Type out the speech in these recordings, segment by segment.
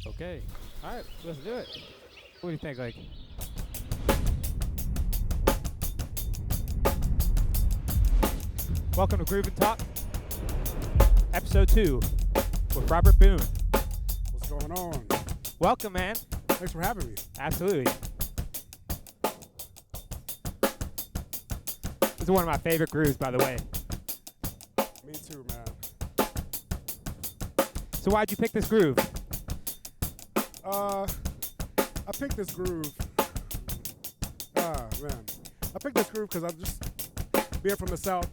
Okay. All right, let's do it. What do you think, like? Welcome to Groove and Talk, Episode 2 with Robert Boone. What's going on? Welcome, man. Thanks for having me. Absolutely. This is one of my favorite grooves, by the way. Me too, man. So why'd you pick this groove? I picked this groove. Man. I picked this groove because I'm just being from the South.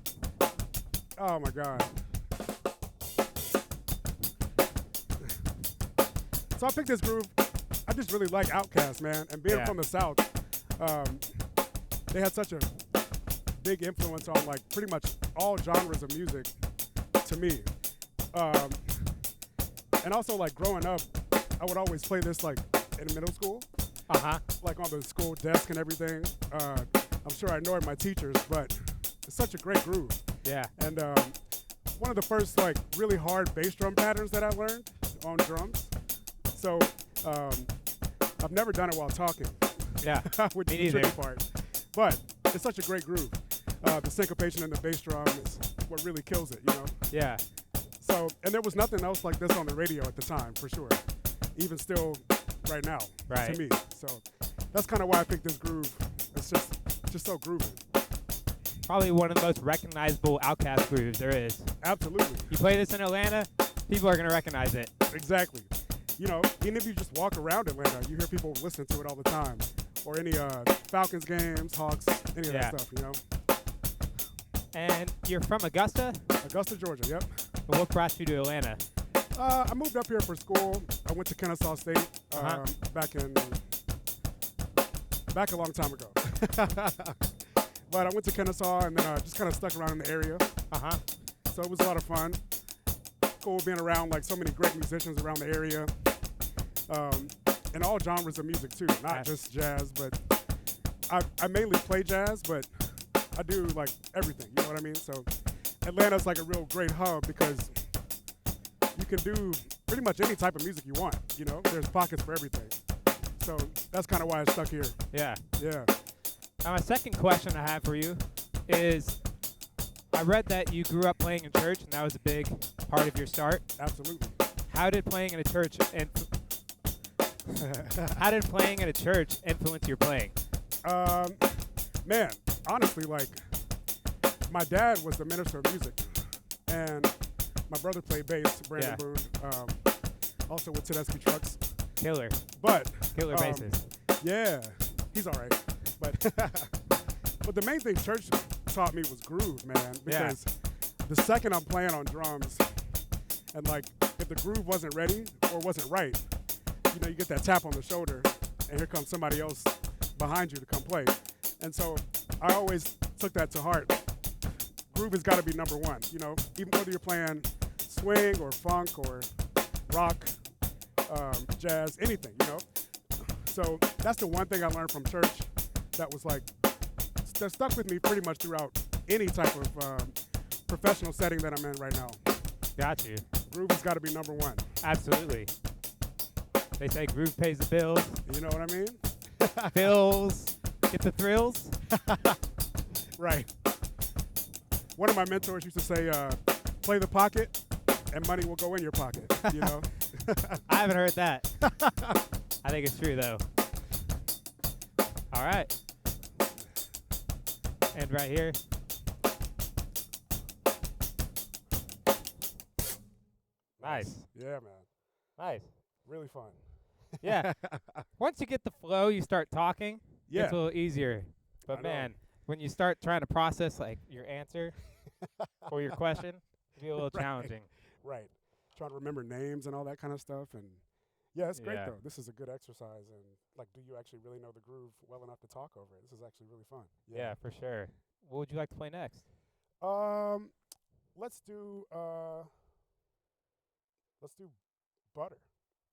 Oh my God. So I picked this groove. I just really like Outkast, man. And being from the South, they had such a big influence on like pretty much all genres of music to me. And also like growing up, I would always play this like in middle school. Like on the school desk and everything. I'm sure I annoyed my teachers, but it's such a great groove. Yeah. And one of the first like really hard bass drum patterns that I learned on drums. So I've never done it while talking. Yeah. Which Me is the neither. tricky part. But it's such a great groove. The syncopation in the bass drum is what really kills it, you know? Yeah. So, and there was nothing else like this on the radio at the time, for sure. Even still right now, Right. to me. So that's kind of why I picked this groove. It's just so groovy. Probably one of the most recognizable Outkast grooves there is. Absolutely. You play this in Atlanta, people are going to recognize it. Exactly. You know, even if you just walk around Atlanta, you hear people listen to it all the time. Or any Falcons games, Hawks, any of that stuff, you know? And you're from Augusta? Augusta, Georgia, yep. What brought you to Atlanta? I moved up here for school. I went to Kennesaw State back a long time ago. But I went to Kennesaw and then I just kind of stuck around in the area. So it was a lot of fun. Cool being around like so many great musicians around the area. And all genres of music too, not just jazz, but I mainly play jazz, but I do like everything, you know what I mean? So Atlanta's like a real great hub because you can do pretty much any type of music you want, you know? There's pockets for everything. So that's kind of why I stuck here. Yeah. Yeah. Now, my second question I have for you is, I read that you grew up playing in church, and that was a big part of your start. Absolutely. How did playing in a church influence your playing? Man, honestly, like, my dad was the minister of music, and my brother played bass, Brandon Boone, also with Tedeschi Trucks. Killer bassist. Yeah, he's all right. But but the main thing church taught me was groove, man, because the second I'm playing on drums, and like if the groove wasn't ready or wasn't right, you know, you get that tap on the shoulder, and here comes somebody else behind you to come play. And so I always took that to heart. Groove has got to be number one, you know, even whether you're playing swing or funk or rock, jazz, anything, you know. So that's the one thing I learned from church that was like, that stuck with me pretty much throughout any type of professional setting that I'm in right now. Got you. Groove has got to be number one. Absolutely. They say groove pays the bills. You know what I mean? Bills get the thrills. Right. One of my mentors used to say, play the pocket and money will go in your pocket, you know? I haven't heard that. I think it's true, though. All right. And right here. Nice. Yeah, man. Nice. Really fun. Yeah. Once you get the flow, you start talking. Yeah. It's a little easier. But, man, when you start trying to process, like, your answer or your question, it'll be a little challenging. Right. Trying to remember names and all that kind of stuff. And, yeah, it's great, though. This is a good exercise. And, like, do you actually really know the groove well enough to talk over it? This is actually really fun. Yeah, for sure. What would you like to play next? Let's do Butter.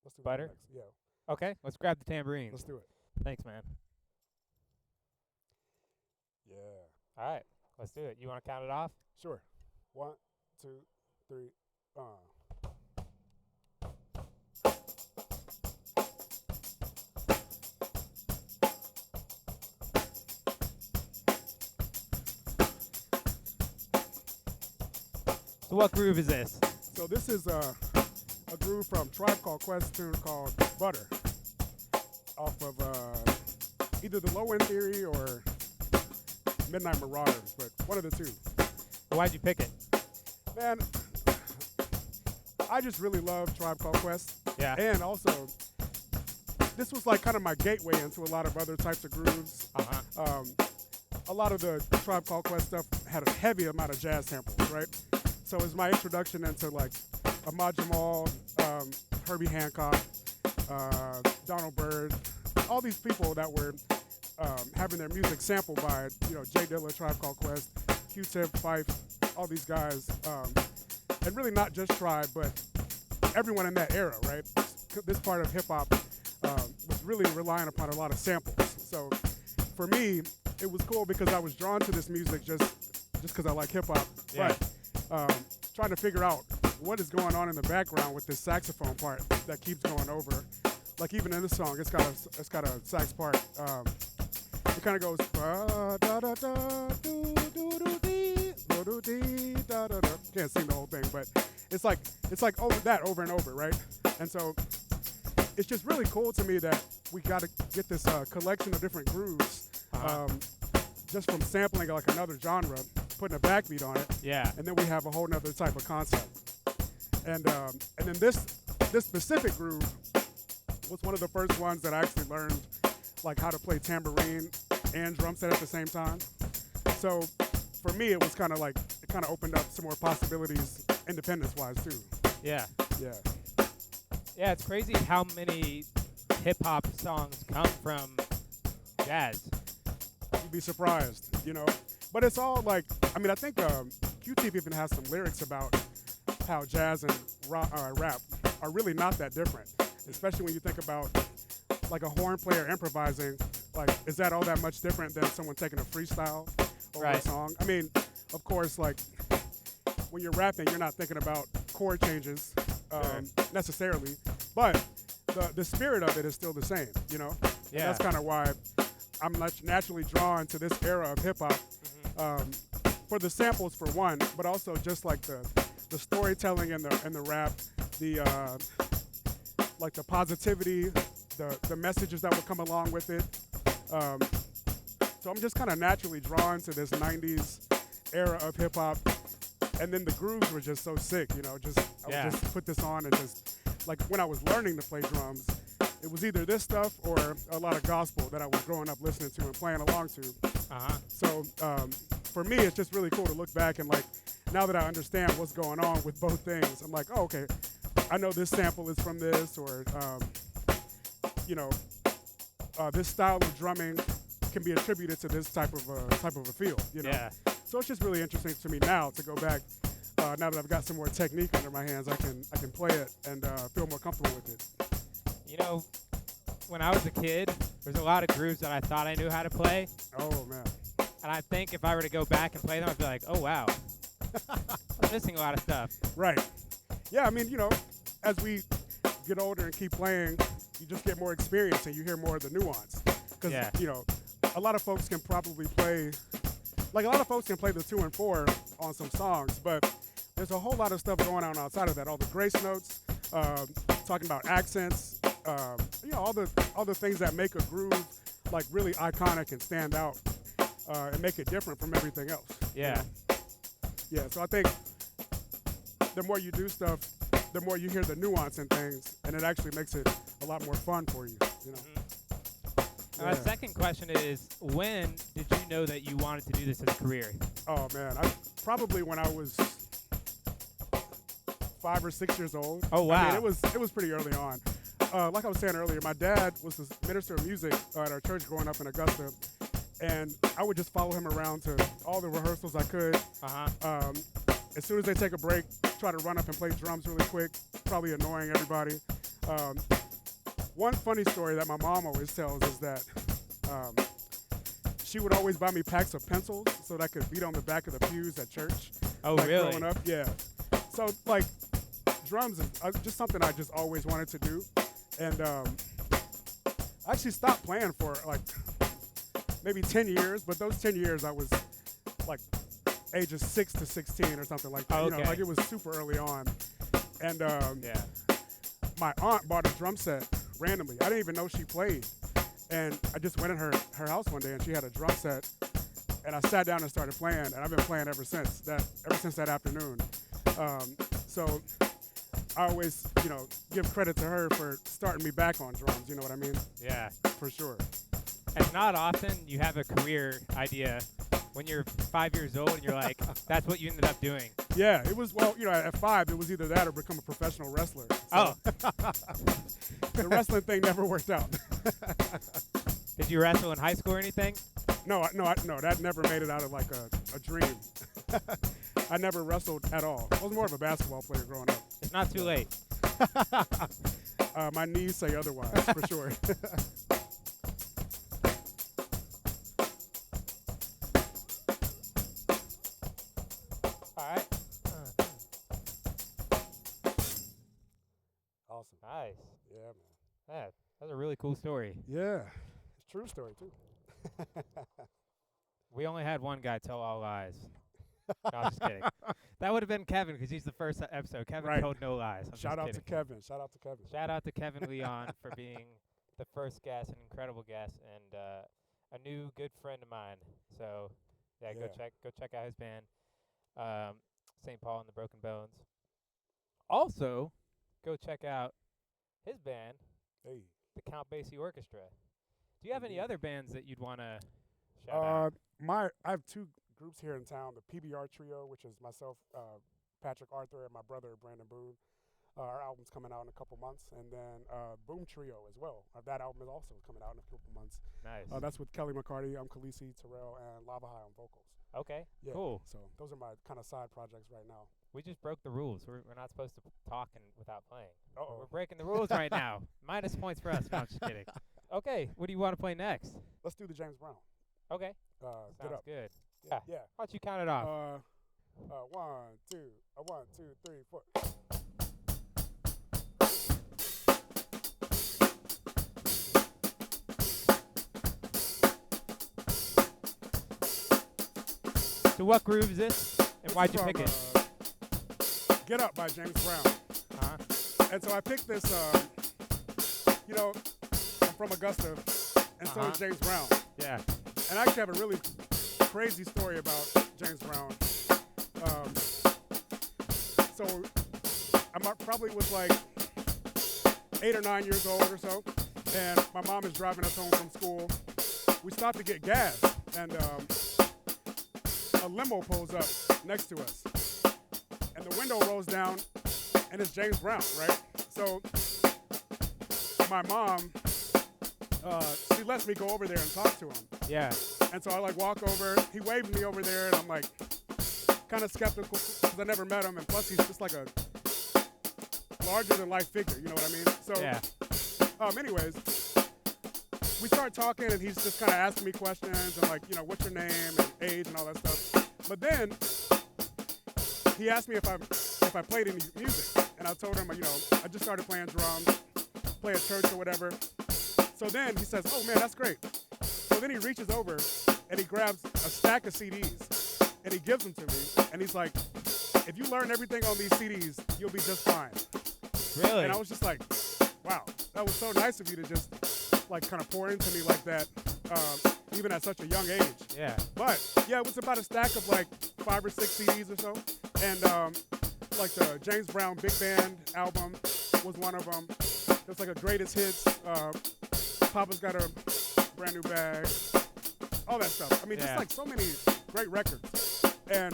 Let's do Butter? next. Yeah. Okay, let's grab the tambourines. Let's do it. Thanks, man. Yeah. All right, let's do it. You want to count it off? Sure. 1, 2, 3. So what groove is this? So this is a groove from Tribe Called Quest tune called Butter, off of either the Low End Theory or Midnight Marauders, but one of the two. Why'd you pick it? Man, I just really love Tribe Called Quest. Yeah. And also, this was like kind of my gateway into a lot of other types of grooves. A lot of the Tribe Called Quest stuff had a heavy amount of jazz samples, right? So it's my introduction into like Ahmad Jamal, Herbie Hancock, Donald Byrd, all these people that were having their music sampled by, Jay Dilla, Tribe Called Quest, Q-Tip, Fife, all these guys, and really not just Tribe, but everyone in that era, right? This part of hip hop was really relying upon a lot of samples. So for me, it was cool because I was drawn to this music just because I like hip hop. Yeah. But trying to figure out what is going on in the background with this saxophone part that keeps going over. Like even in this song, it's got a sax part. It kind of goes ba da da da do do do dee do do dee da da da. Can't sing the whole thing, but it's like over that over and over, right? And so it's just really cool to me that we got to get this collection of different grooves, just from sampling like another genre, putting a backbeat on it, and then we have a whole nother type of concept. And then this specific groove was one of the first ones that I actually learned like how to play tambourine and drum set at the same time. So for me, it was kind of opened up some more possibilities independence-wise too. Yeah. Yeah. Yeah, it's crazy how many hip-hop songs come from jazz. You'd be surprised, But it's all like, I think Q-Tip even has some lyrics about how jazz and rap are really not that different, especially when you think about like a horn player improvising. Like, is that all that much different than someone taking a freestyle over a song? I mean, of course, like when you're rapping, you're not thinking about chord changes necessarily, but the spirit of it is still the same, Yeah. And that's kind of why I'm naturally drawn to this era of hip hop, for the samples for one, but also just like the storytelling and the rap, like the positivity, the messages that would come along with it. So I'm just kind of naturally drawn to this 90s era of hip hop, and then the grooves were just so sick, I would just put this on and just like when I was learning to play drums, it was either this stuff or a lot of gospel that I was growing up listening to and playing along to. So for me, it's just really cool to look back and like, now that I understand what's going on with both things, I'm like, oh, okay, I know this sample is from this, or this style of drumming can be attributed to this type of a feel, Yeah. So it's just really interesting to me now to go back. Now that I've got some more technique under my hands, I can play it and feel more comfortable with it. When I was a kid, there's a lot of grooves that I thought I knew how to play. Oh man. And I think if I were to go back and play them, I'd be like, oh wow, I'm missing a lot of stuff. Right. Yeah, as we get older and keep playing, you just get more experience and you hear more of the nuance. Because, a lot of folks can probably play, like a lot of folks can play the 2 and 4 on some songs, but there's a whole lot of stuff going on outside of that. All the grace notes, talking about accents, all the things that make a groove like really iconic and stand out, and make it different from everything else. Yeah. Yeah, so I think the more you do stuff, the more you hear the nuance in things, and it actually makes it a lot more fun for you. My second question is, when did you know that you wanted to do this as a career? Oh man, probably when I was 5 or 6 years old. Oh wow. It was pretty early on. Like I was saying earlier, my dad was the minister of music at our church growing up in Augusta, and I would just follow him around to all the rehearsals I could. As soon as they take a break, try to run up and play drums really quick, probably annoying everybody. One funny story that my mom always tells is that she would always buy me packs of pencils so that I could beat on the back of the pews at church. Oh, like, really? Growing up, yeah. So, like, drums is just something I just always wanted to do. And I actually stopped playing for, like, maybe 10 years. But those 10 years, I was, like, ages 6 to 16 or something like that. Oh, You know, okay. like it was super early on. And Yeah. my aunt bought a drum set randomly. I didn't even know she played. And I just went in her house one day and she had a drum set. And I sat down and started playing, and I've been playing ever since that afternoon. So I always, you know, give credit to her for starting me back on drums. You know what I mean? Yeah. For sure. And not often you have a career idea when you're 5 years old and you're like, that's what you ended up doing. Yeah, it was, well, you know, at 5, it was either that or become a professional wrestler. So Oh. the wrestling thing never worked out. Did you wrestle in high school or anything? No, that never made it out of like a dream. I never wrestled at all. I was more of a basketball player growing up. It's not too late. My knees say otherwise, for sure. All right. Awesome. Nice. Yeah, man. Yeah, that's a really cool story. Yeah, it's a true story too. We only had one guy tell all lies. No, I'm just kidding. That would have been Kevin because he's the first episode. Kevin Right. told no lies. I'm Shout just out kidding. to Kevin. Shout out to Kevin. Shout out to Kevin Leon for being the first guest, an incredible guest, and a new good friend of mine. So yeah, Yeah. go check out his band, St. Paul and the Broken Bones. Also, go check out his band, Hey. the Count Basie Orchestra. Do you have any Indeed. other bands that you'd want to shout out? I have 2 groups here in town, the PBR Trio, which is myself, Patrick Arthur, and my brother, Brandon Boone. Our album's coming out in a couple months. And then Boom Trio as well. That album is also coming out in a couple months. Nice. That's with Kelly McCarty, Khaleesi, Terrell, and Lava High on vocals. Okay, Yeah, cool. So those are my kind of side projects right now. We just broke the rules. We're not supposed to talk without playing. Uh-oh. We're breaking the rules right now. Minus points for us. No, I'm just kidding. Okay, what do you want to play next? Let's do the James Brown. Okay, Get sounds up. good. Yeah. Why don't you count it off? 1, 2, 1, 2, 3, 4. So what groove is this, and why'd you pick it? Get Up by James Brown. Uh-huh. And so I picked this, you know, I'm from Augusta, and so is James Brown. Yeah. And I actually have a really crazy story about James Brown. So I probably was like 8 or 9 years old or so, and my mom is driving us home from school. We stopped to get gas, and a limo pulls up next to us, and the window rolls down, and it's James Brown, right? So my mom, she lets me go over there and talk to him. Yeah. And so I like walk over, he waved me over there, and I'm like kind of skeptical because I never met him, and plus he's just like a larger than life figure, you know what I mean? So, Yeah. Anyways, we start talking, and he's just kind of asking me questions and like, you know, what's your name and age and all that stuff. But then he asked me if I played any music, and I told him, you know, I just started playing drums, play at church or whatever. So then he says, "Oh man, that's great." So then he reaches over and he grabs a stack of CDs and he gives them to me, and he's like, "If you learn everything on these CDs, you'll be just fine." Really? And I was just like, wow, that was so nice of you to just like kind of pour into me like that, even at such a young age. Yeah. But yeah, it was about a stack of like 5 or 6 CDs or so. And like the James Brown Big Band album was one of them. There's like a greatest hits. Papa's Got a Brand New Bag. All that stuff. I mean, just like so many great records. And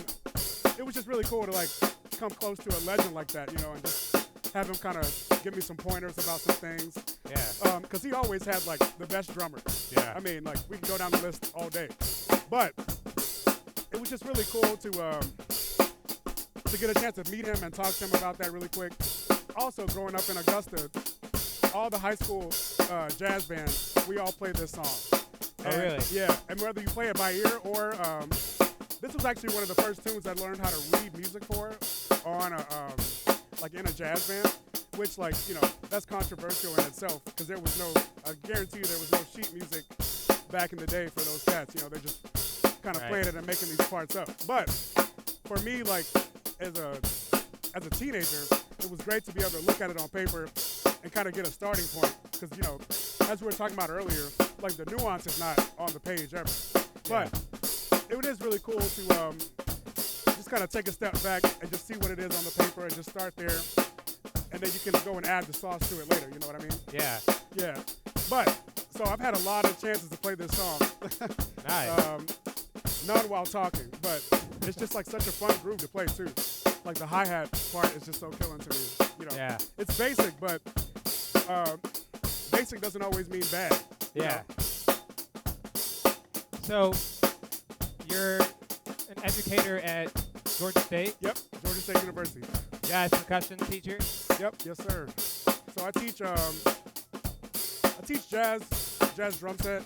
it was just really cool to like come close to a legend like that, you know, and just have him kind of give me some pointers about some things. Yeah. Because he always had like the best drummers. Yeah. I mean, like we can go down the list all day. But it was just really cool to get a chance to meet him and talk to him about that really quick. Also, growing up in Augusta, all the high school jazz bands, we all played this song. Oh, really? Yeah, and whether you play it by ear or this was actually one of the first tunes I learned how to read music for on a like in a jazz band, which like, you know, that's controversial in itself because there was no, I guarantee you there was no sheet music back in the day for those cats. You know, they just kind of playing it and making these parts up. But for me, like as a teenager, it was great to be able to look at it on paper and kind of get a starting point. Because as we were talking about earlier, like the nuance is not on the page ever. But it is really cool to just kind of take a step back and just see what it is on the paper and just start there. And then you can go and add the sauce to it later, you know what I mean? Yeah. Yeah. But, so I've had a lot of chances to play this song. Nice. None while talking, but it's just like such a fun groove to play too. Like the hi-hat part is just so killing to me. Yeah. It's basic, but basic doesn't always mean bad. Yeah. So, you're an educator at Georgia State? Yep, Georgia State University. Jazz percussion teacher? Yep, yes sir. So I teach jazz drum set.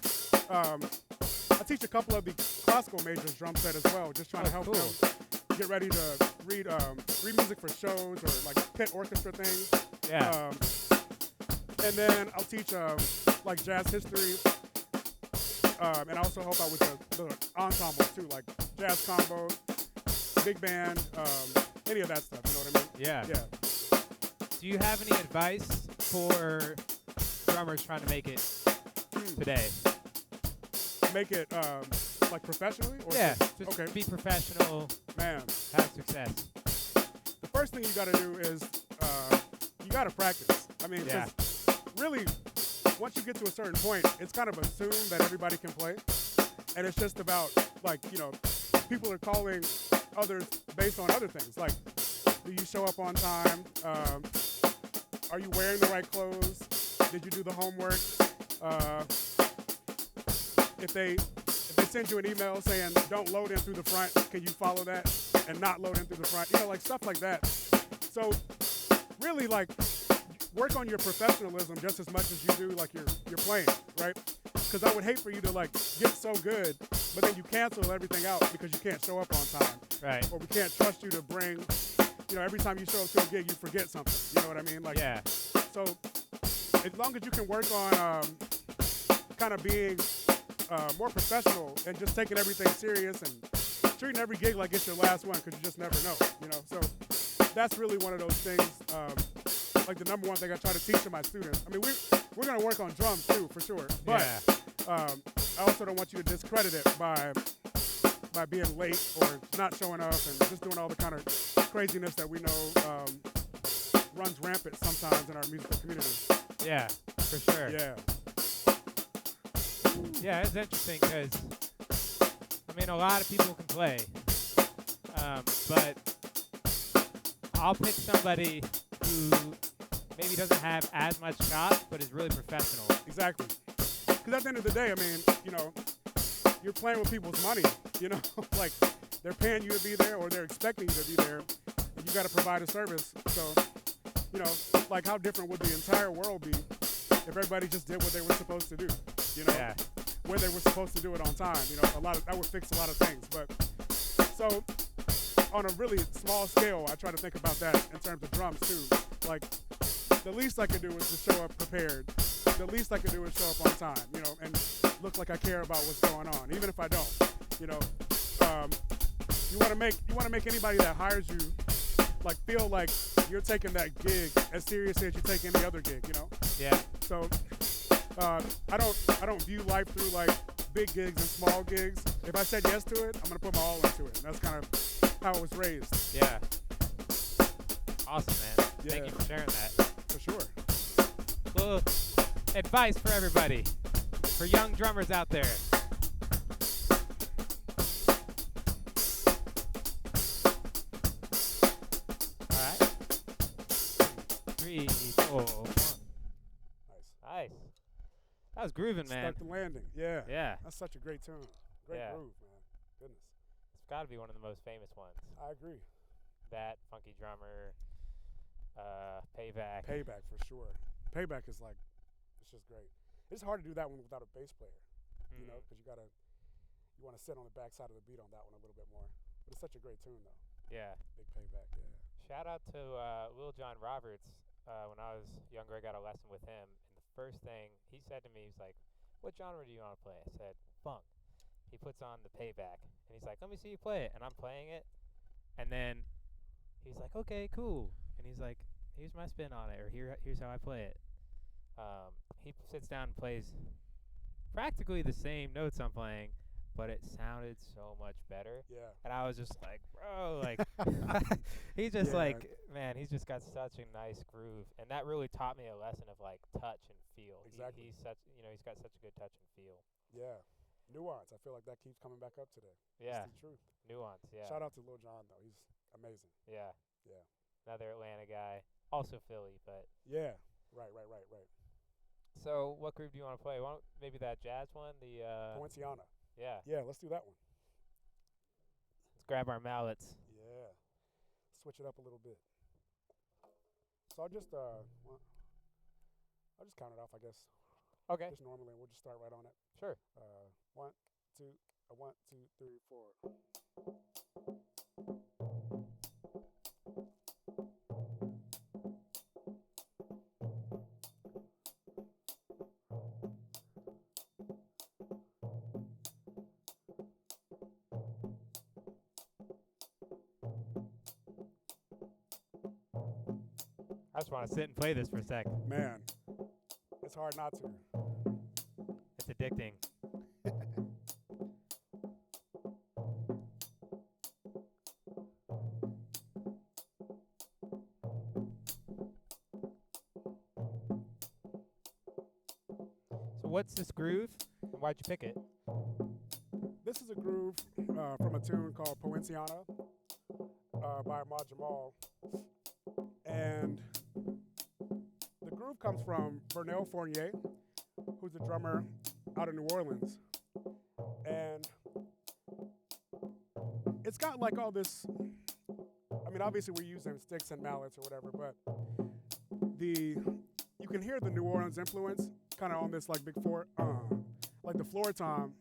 I teach a couple of the classical majors drum set as well, just trying to help them get ready to read music for shows or like pit orchestra things. Yeah. And then I'll teach like jazz history, and I also help out with the ensembles too, like jazz combo, big band, any of that stuff. You know what I mean? Yeah. Yeah. Do you have any advice for drummers trying to make it today? Make it like professionally? Or just be professional, man, have success. The first thing you got to do is you got to practice. I mean, really, once you get to a certain point, it's kind of assumed that everybody can play. And it's just about, like, people are calling others based on other things. Like, do you show up on time? Are you wearing the right clothes? Did you do the homework? If they send you an email saying don't load in through the front, can you follow that and not load in through the front? Like stuff like that. So really, like, work on your professionalism just as much as you do like you're playing, right? Because I would hate for you to like get so good, but then you cancel everything out because you can't show up on time, right? Or we can't trust you to bring. Every time you show up to a gig, you forget something. You know what I mean? Like, yeah. So as long as you can work on kind of being more professional and just taking everything serious and treating every gig like it's your last one, because you just never know. So that's really one of those things. Like the number one thing I try to teach to my students. I mean, we're gonna work on drums too, for sure. But I also don't want you to discredit it by being late or not showing up and just doing all the kind of craziness that we know runs rampant sometimes in our musical community. Yeah, for sure. Yeah. Yeah, it's interesting because, I mean, a lot of people can play, but I'll pick somebody who maybe doesn't have as much shot, but is really professional. Exactly. Because at the end of the day, I mean, you're playing with people's money, like they're paying you to be there or they're expecting you to be there, and you got to provide a service. So, like how different would the entire world be if everybody just did what they were supposed to do, when they were supposed to do it on time, that would fix a lot of things. But so on a really small scale, I try to think about that in terms of drums too. Like the least I can do is just show up prepared. The least I can do is show up on time, and look like I care about what's going on, even if I don't. You want to make anybody that hires you like feel like you're taking that gig as seriously as you take any other gig, Yeah. So I don't view life through like big gigs and small gigs. If I said yes to it, I'm gonna put my all into it, and that's kind of how I was raised. Yeah. Awesome, man. Yeah. Thank you for sharing that. For sure. Well, advice for everybody, for young drummers out there. All right. 3, 4, 1. Nice. That was grooving, man. Stuck the landing. Yeah. Yeah. That's such a great tune. Great groove, man. Goodness. It's got to be one of the most famous ones. I agree. That, Funky Drummer, Payback. Payback for sure. Payback is like, it's just great. It's hard to do that one without a bass player, because you want to sit on the backside of the beat on that one a little bit more. But it's such a great tune though. Yeah. Big Payback. Yeah. Shout out to Lil John Roberts. When I was younger, I got a lesson with him, and the first thing he said to me, he was like, "What genre do you want to play?" I said, "Funk." He puts on the Payback, and he's like, "Let me see you play it," and I'm playing it, And then he's like, okay, cool. And he's like, here's my spin on it, or here's how I play it. He sits down and plays practically the same notes I'm playing, but it sounded so much better. Yeah. And I was just like, bro, like, he's just like, man, he's just got such a nice groove. And that really taught me a lesson of, like, touch and feel. Exactly. He's such, he's got such a good touch and feel. Yeah. Nuance. I feel like that keeps coming back up today. Yeah. That's the truth. Nuance, yeah. Shout out to Lil Jon, though. He's amazing. Yeah. Yeah. Another Atlanta guy. Also Philly, but. Yeah. Right. So what groove do you want to play? Maybe that jazz one? The Poinciana. Yeah. Yeah, let's do that one. Let's grab our mallets. Yeah. Switch it up a little bit. So I'll just count it off, I guess. Okay. Just normally, and we'll just start right on it. Sure. 1, 2, 1, 2, 3, 4. I just want to sit and play this for a sec. Man, it's hard not to. It's addicting. So what's this groove, and why'd you pick it? This is a groove from a tune called Poinciana by Ahmad Jamal. And the groove comes from Vernell Fournier, who's a drummer out of New Orleans. And it's got like all this, I mean, obviously we're using sticks and mallets or whatever, but you can hear the New Orleans influence kind of on this like big four, like the floor tom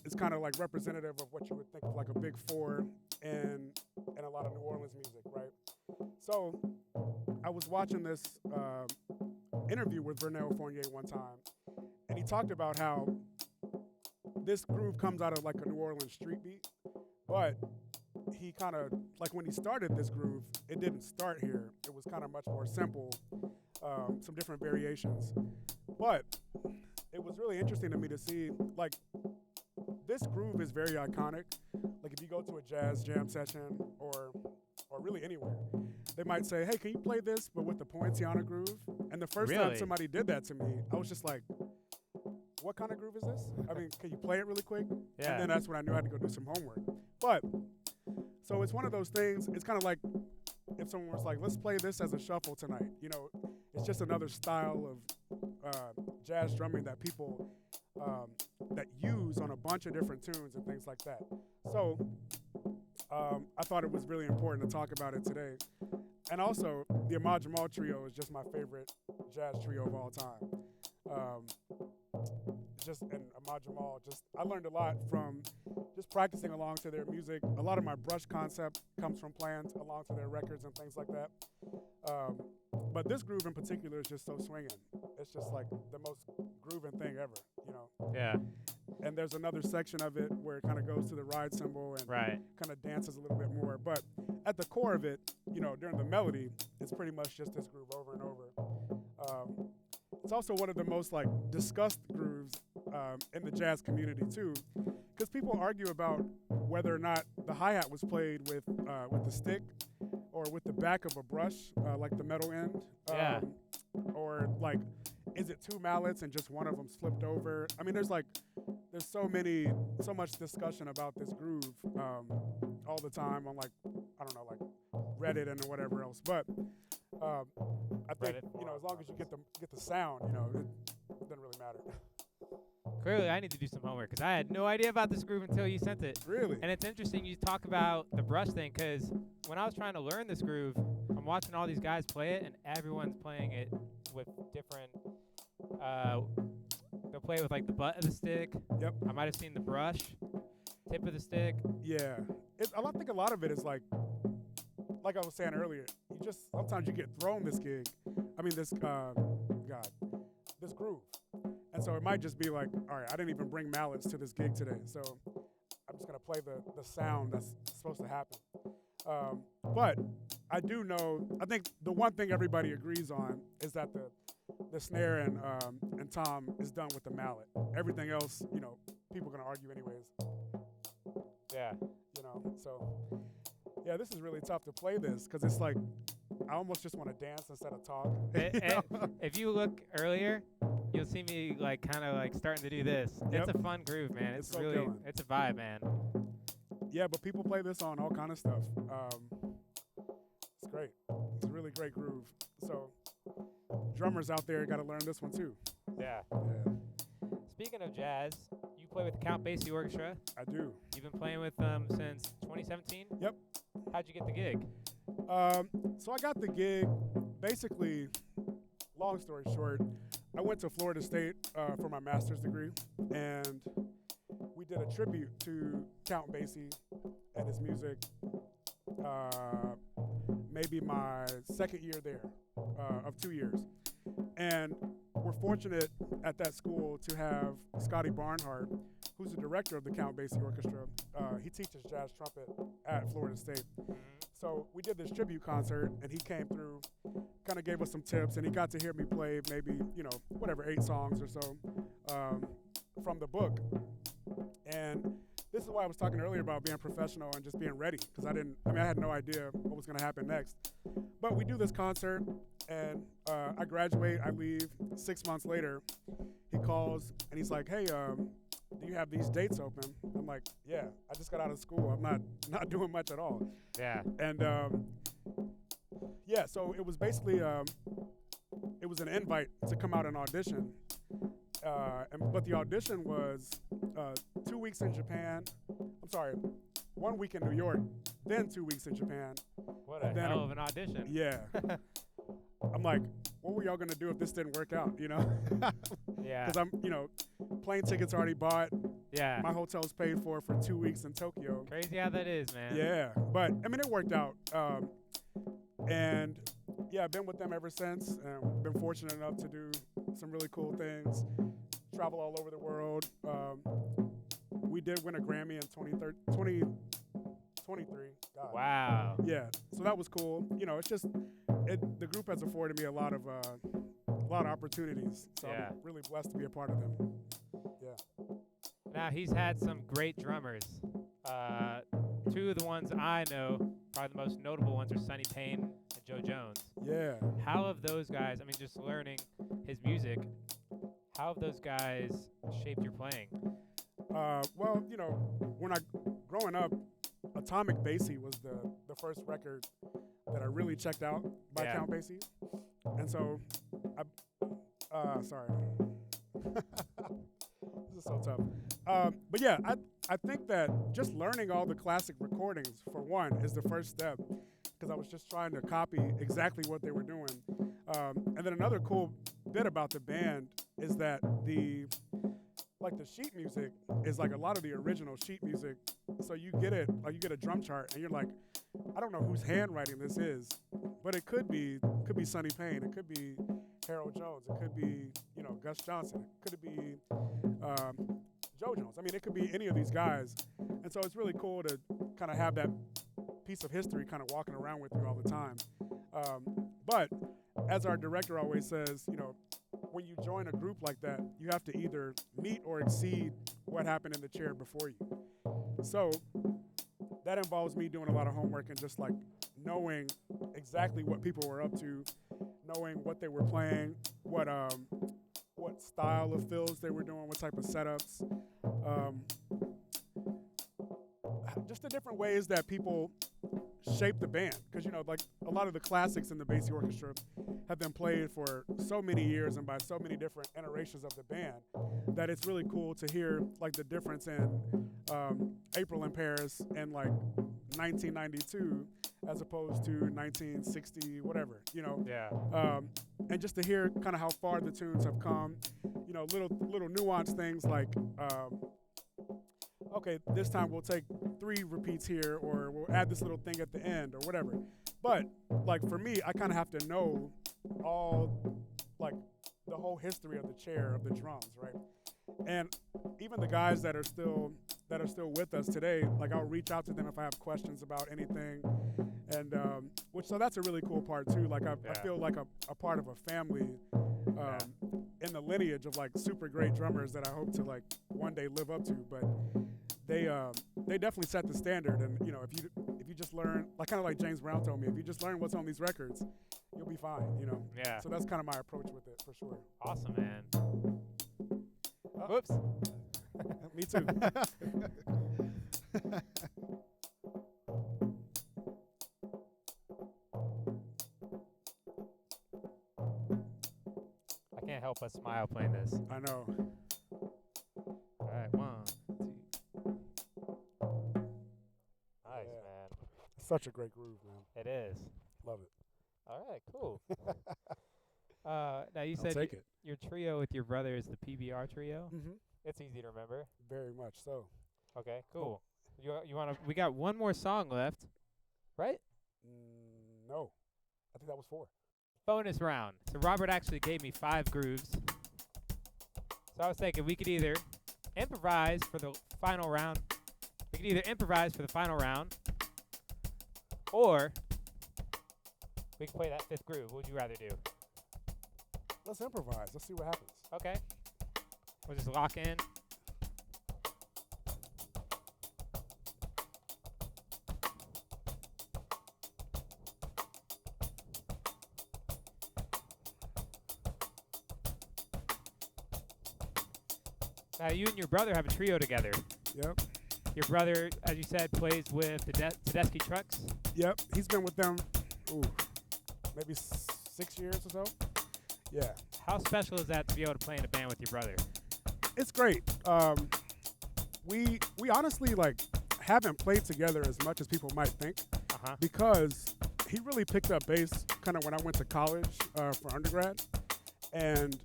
is kind of like representative of what you would think of like a big four in a lot of New Orleans music, right? So I was watching this interview with Vernell Fournier one time, and he talked about how this groove comes out of like a New Orleans street beat, but he kind of, like when he started this groove, it didn't start here. It was kind of much more simple, some different variations. But it was really interesting to me to see, like, this groove is very iconic. Like if you go to a jazz jam session or really anywhere, they might say, hey, can you play this but with the Poinciana groove? And the first time somebody did that to me, I was just like, what kind of groove is this? I mean, can you play it really quick? Yeah. And then that's when I knew I had to go do some homework. But, so it's one of those things, it's kind of like if someone was like, let's play this as a shuffle tonight. You know, it's just another style of jazz drumming that people that use on a bunch of different tunes and things like that. So I thought it was really important to talk about it today. And also, the Ahmad Jamal trio is just my favorite jazz trio of all time. And Ahmad Jamal, I learned a lot from just practicing along to their music. A lot of my brush concept comes from playing along to their records and things like that. But this groove in particular is just so swinging. It's just like the most grooving thing ever, you know? Yeah. And there's another section of it where it kind of goes to the ride cymbal and kind of dances a little bit more. But at the core of it, you know, during the melody, it's pretty much just this groove over and over. It's also one of the most like discussed grooves in the jazz community too, because people argue about whether or not the hi-hat was played with the stick or with the back of a brush, like the metal end, or like, is it two mallets and just one of them slipped over? I mean, there's so much discussion about this groove all the time on like, I don't know, like Reddit and whatever else. But I think, you know, as long as you get the sound, you know, it doesn't really matter. Clearly, I need to do some homework because I had no idea about this groove until you sent it. Really? And it's interesting you talk about the brush thing because when I was trying to learn this groove, I'm watching all these guys play it, and everyone's playing it with different. They'll play with like the butt of the stick. Yep. I might have seen the brush, tip of the stick. Yeah. I think a lot of it is like I was saying earlier. Sometimes you get thrown this gig. I mean this this groove. And so it might just be like, all right, I didn't even bring mallets to this gig today. So I'm just gonna play the sound that's supposed to happen. But I do know, I think the one thing everybody agrees on is that the snare and tom is done with the mallet. Everything else, people are gonna argue anyways. Yeah. So yeah, this is really tough to play this because it's like I almost just want to dance instead of talk. If you look earlier, you'll see me like kind of like starting to do this. Yep. It's a fun groove, man. It's so really, killing. it's a vibe, man. Yeah, but people play this on all kind of stuff. It's great. It's a really great groove. So drummers out there got to learn this one too. Yeah. Yeah, Speaking of jazz, you play with the Count Basie Orchestra. I do. You've been playing with them since 2017? Yep. How'd you get the gig? So I got the gig, basically, long story short, I went to Florida State for my master's degree, and we did a tribute to Count Basie and his music, maybe my second year there of 2 years. And we're fortunate at that school to have Scotty Barnhart, who's the director of the Count Basie Orchestra. He teaches jazz trumpet at Florida State. So we did this tribute concert, and he came through, kind of gave us some tips, and he got to hear me play maybe, 8 songs or so from the book. And this is why I was talking earlier about being professional and just being ready, because I had no idea what was going to happen next. But we do this concert, and I graduate, I leave. 6 months later, he calls, and he's like, hey, do you have these dates open? I'm like, yeah, I just got out of school. I'm not doing much at all. Yeah. And so it was basically, it was an invite to come out and audition. But the audition was 2 weeks in Japan. 1 week in New York, then 2 weeks in Japan. What a hell of an audition. Yeah. I'm like, what were y'all gonna do if this didn't work out, Yeah. Because I'm, plane tickets already bought. Yeah. My hotel's paid for 2 weeks in Tokyo. Crazy how that is, man. Yeah, but it worked out. And yeah, I've been with them ever since. And been fortunate enough to do some really cool things, travel all over the world. We did win a Grammy in 2023. God. Wow. Yeah, so that was cool. It's just the group has afforded me a lot of opportunities. So Yeah. I'm really blessed to be a part of them. Yeah. Now, he's had some great drummers. Two of the ones I know, probably the most notable ones, are Sonny Payne and Joe Jones. Yeah. How have those guys, just learning his music, how have those guys shaped your playing? Well, when growing up, Atomic Basie was the first record that I really checked out by Yeah. Count Basie. And so, sorry. This is so tough. But yeah, I think that just learning all the classic recordings, for one, is the first step, because I was just trying to copy exactly what they were doing. And then another cool bit about the band is that the sheet music is like a lot of the original sheet music. So you get it, like you get a drum chart, and you're like, I don't know whose handwriting this is, but it could be Sonny Payne, it could be Harold Jones, it could be Gus Johnson, it could be Joe Jones. It could be any of these guys, and so it's really cool to kind of have that piece of history kind of walking around with you all the time. But as our director always says, when you join a group like that, you have to either meet or exceed what happened in the chair before you. So that involves me doing a lot of homework and just like knowing exactly what people were up to, knowing what they were playing, what style of fills they were doing, what type of setups, just the different ways that people shape the band. Because like a lot of the classics in the Basie Orchestra have been played for so many years and by so many different iterations of the band that it's really cool to hear like the difference in April in Paris in like 1992 as opposed to 1960 whatever, Yeah. and just to hear kind of how far the tunes have come, little nuanced things like okay, this time we'll take 3 repeats here, or we'll add this little thing at the end, or whatever. But like for me, I kind of have to know all like the whole history of the chair, of the drums, right? And even the guys that are still with us today, like I'll reach out to them if I have questions about anything, and so that's a really cool part too. Like I feel like a part of a family in the lineage of like super great drummers that I hope to like one day live up to. But they definitely set the standard, and you know if you just learn, like kind of like James Brown told me, if you just learn what's on these records, you'll be fine. You know. Yeah. So that's kind of my approach with it for sure. Awesome, man. Whoops. Me too. I can't help but smile playing this. I know. All right, 1, 2. Nice, man. Such a great groove, man. It is. Love it. All right, cool. Now you said take it. Your trio with your brother is the PBR trio. Mm-hmm. It's easy to remember. Very much so. Okay, cool. You want to? We got one more song left, right? No, I think that was 4. Bonus round. So Robert actually gave me 5 grooves. So I was thinking we could either improvise for the final round. We could either improvise for the final round, or we can play that 5th groove. What would you rather do? Let's improvise. Let's see what happens. Okay. We'll just lock in. Now, you and your brother have a trio together. Yep. Your brother, as you said, plays with the Tedeschi Trucks. Yep. He's been with them, maybe 6 years or so. Yeah. How special is that to be able to play in a band with your brother? It's great. We honestly like haven't played together as much as people might think, because he really picked up bass kind of when I went to college for undergrad, and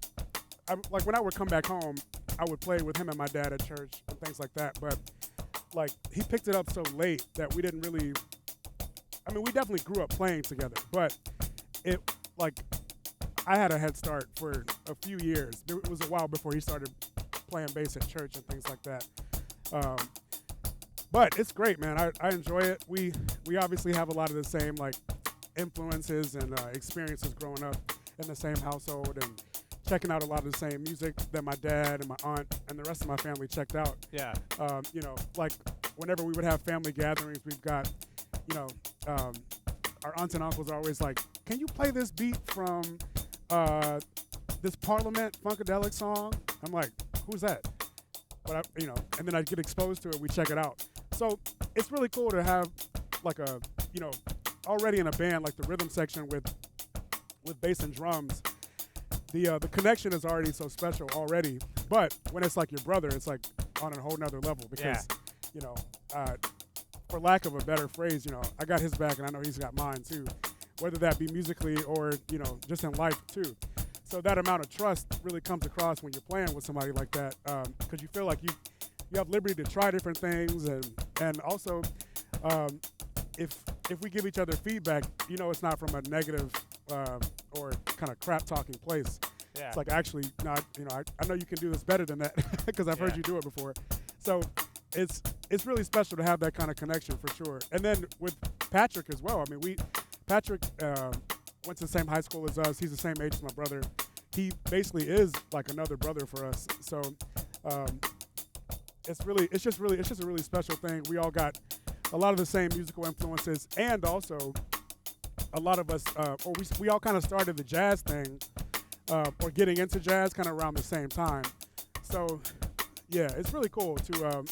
like when I would come back home, I would play with him and my dad at church and things like that. But like he picked it up so late that we didn't really. I mean, we definitely grew up playing together, but it like I had a head start for a few years. It was a while before he started playing bass at church and things like that. But it's great, man. I enjoy it. We obviously have a lot of the same like influences and experiences growing up in the same household and checking out a lot of the same music that my dad and my aunt and the rest of my family checked out. Yeah. You know, like whenever we would have family gatherings, we've got, you know, our aunts and uncles are always like, "Can you play this beat from this Parliament Funkadelic song?" I'm like, "Who's that?" But you know, and then I get exposed to it. We check it out. So it's really cool to have like a, you know, already in a band like the rhythm section with bass and drums. The connection is already so special already. But when it's like your brother, it's like on a whole nother level because, you know, for lack of a better phrase, you know, I got his back and I know he's got mine too, whether that be musically or, you know, just in life too. So that amount of trust really comes across when you're playing with somebody like that, because you feel like you have liberty to try different things, and also if we give each other feedback, you know, it's not from a negative or kind of crap talking place. Yeah. It's like actually not, you know, I know you can do this better than that because I've heard you do it before. So it's really special to have that kind of connection for sure. And then with Patrick as well. I mean, Patrick went to the same high school as us. He's the same age as my brother. He basically is like another brother for us. So it's just a really special thing. We all got a lot of the same musical influences, and also a lot of us, we all kind of started the jazz thing, or getting into jazz kind of around the same time. So yeah, it's really cool to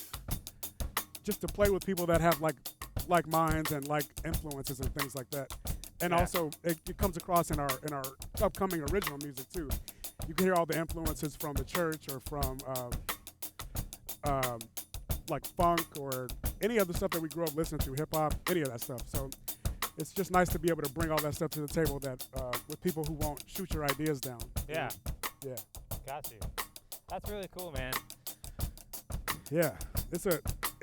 just to play with people that have like minds and like influences and things like that. And also, it comes across in our upcoming original music too. You can hear all the influences from the church or from like funk or any other stuff that we grew up listening to, hip hop, any of that stuff. So it's just nice to be able to bring all that stuff to the table that with people who won't shoot your ideas down. Yeah. Yeah. Got you. That's really cool, man. Yeah. It's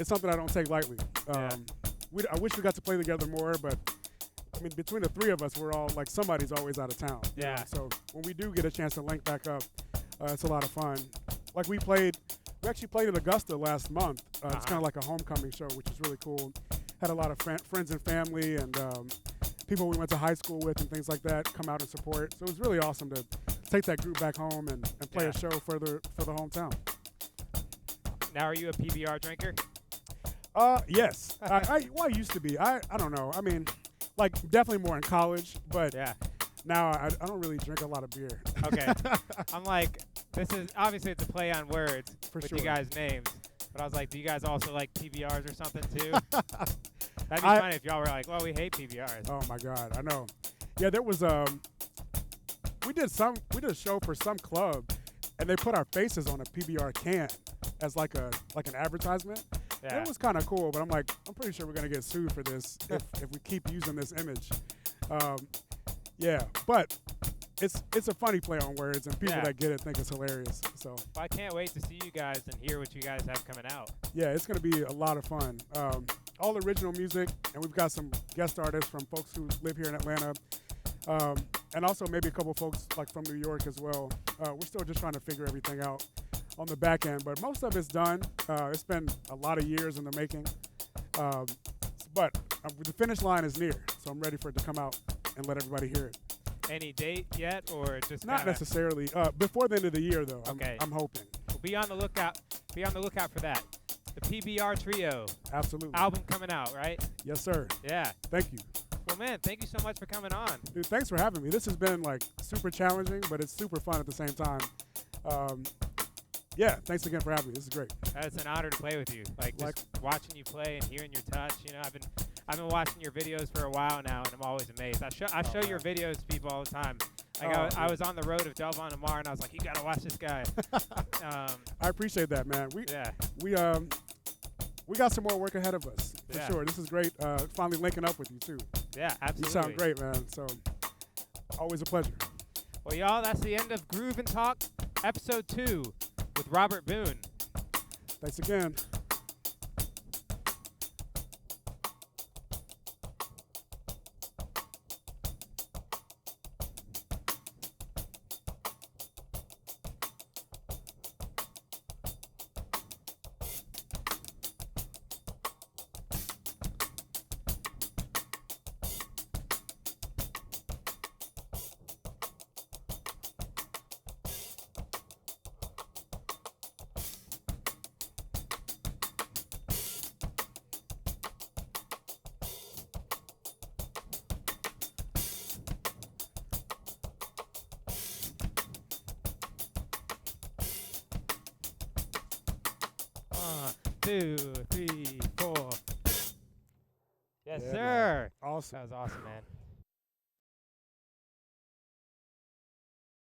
something I don't take lightly. I wish we got to play together more, but I mean, between the three of us, we're all like somebody's always out of town. Yeah. So when we do get a chance to link back up, it's a lot of fun. Like we played We actually played in Augusta last month. It's Uh-huh. kind of like a homecoming show, which is really cool. Had a lot of friends and family and people we went to high school with and things like that come out and support. So it was really awesome to take that group back home and play a show for the hometown. Now, are you a PBR drinker? Yes. I used to be. I don't know. I mean, like definitely more in college, but Yeah. now I don't really drink a lot of beer. Okay. I'm like, this is obviously it's a play on words For with sure. you guys' names. But I was like, do you guys also like PBRs or something too? That'd be funny if y'all were like, well, we hate PBRs. Oh my God, I know. Yeah, there was we did a show for some club, and they put our faces on a PBR can as like an advertisement. Yeah. It was kind of cool, but I'm pretty sure we're gonna get sued for this if we keep using this image. Yeah, but it's a funny play on words, and people that get it think it's hilarious. So Well, I can't wait to see you guys and hear what you guys have coming out. yeah, it's gonna be a lot of fun. All original music, and we've got some guest artists from folks who live here in Atlanta, and also maybe a couple folks like from New York as well. We're still just trying to figure everything out on the back end, but most of it's done. It's been a lot of years in the making, but the finish line is near, so I'm ready for it to come out and let everybody hear it. Any date yet, or just Not kinda, necessarily before the end of the year, though. Okay. I'm hoping. Well, be on the lookout. Be on the lookout for that. The PBR Trio Absolutely. album coming out, right? Yes, sir. Yeah. Thank you. Well, man, thank you so much for coming on. Dude, thanks for having me. This has been like super challenging, but it's super fun at the same time. Yeah, thanks again for having me. This is great. It's an honor to play with you. Like just watching you play and hearing your touch. You know, I've been watching your videos for a while now, and I'm always amazed. I show your videos to people all the time. Like I was on the road of Delvon Lamar, and I was like, you gotta watch this guy. I appreciate that, man. We got some more work ahead of us for sure. This is great. Finally linking up with you too. Yeah, absolutely. You sound great, man. So always a pleasure. Well, y'all, that's the end of Groove and Talk, Episode 2 with Robert Boone. Thanks again. Two, 3, 4. Yes, Yeah, sir. man. Awesome. That was awesome, man.